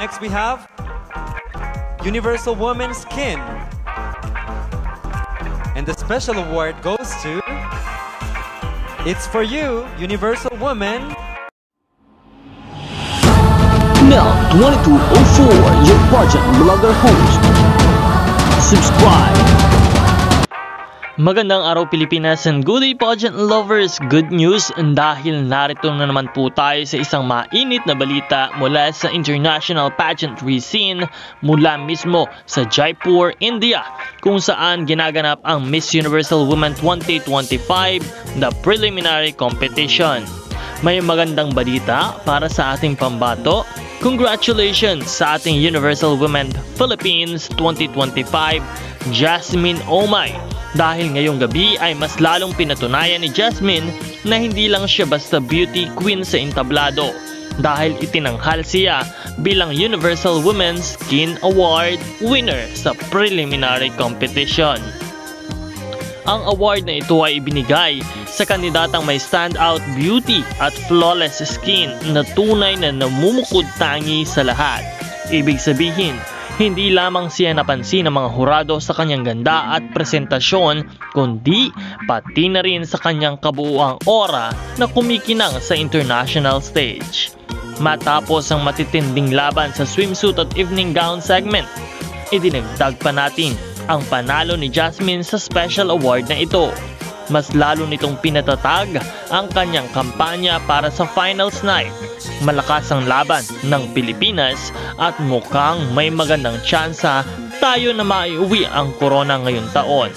Next we have Universal Women's Skin. And the special award goes to It's For You, Universal Woman. Now 2204, your pageant vlogger host. Subscribe. Magandang araw Pilipinas and good day pageant lovers. Good news dahil narito na naman po tayo sa isang mainit na balita mula sa international pageantry scene mula mismo sa Jaipur, India, kung saan ginaganap ang Miss Universal Women 2025, the preliminary competition. May magandang balita para sa ating pambato. Congratulations sa ating Universal Women Philippines 2025, Jasmine Omay. Dahil ngayong gabi ay mas lalong pinatunayan ni Jasmine na hindi lang siya basta beauty queen sa entablado, dahil itinanghal siya bilang Universal Women's Skin Award winner sa preliminary competition. Ang award na ito ay ibinigay sa kandidatang may standout beauty at flawless skin na tunay na namumukod tangi sa lahat. Ibig sabihin, hindi lamang siya napansin ng mga hurado sa kanyang ganda at presentasyon, kundi pati na rin sa kanyang kabuuang aura na kumikinang sa international stage. Matapos ang matitinding laban sa swimsuit at evening gown segment, idinagdag pa natin ang panalo ni Jasmine sa special award na ito. Mas lalo nitong pinatatag ang kanyang kampanya para sa finals night. Malakas ang laban ng Pilipinas at mukhang may magandang tsansa tayo na maiuwi ang corona ngayong taon.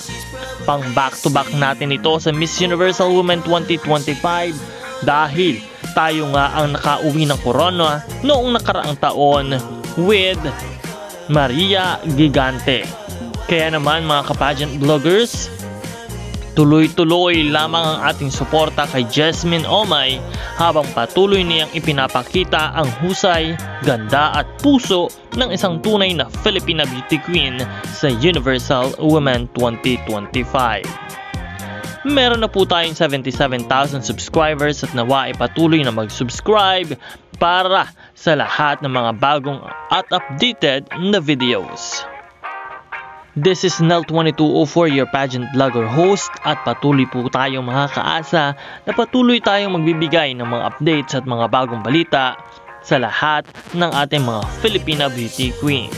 Pang back-to-back natin ito sa Miss Universal Women 2025 dahil tayo nga ang nakauwi ng corona noong nakaraang taon with Maria Gigante. Kaya naman mga ka-pageant vloggers, tuloy-tuloy lamang ang ating suporta kay Jasmine Omay habang patuloy niyang ipinapakita ang husay, ganda at puso ng isang tunay na Filipina beauty queen sa Universal Women 2025. Meron na po tayong 77,000 subscribers at nawa ay patuloy na mag-subscribe para sa lahat ng mga bagong at updated na videos. This is Nel2204, your pageant vlogger host, at patuloy po tayong makakaasa na patuloy tayong magbibigay ng mga updates at mga bagong balita sa lahat ng ating mga Filipina beauty queen.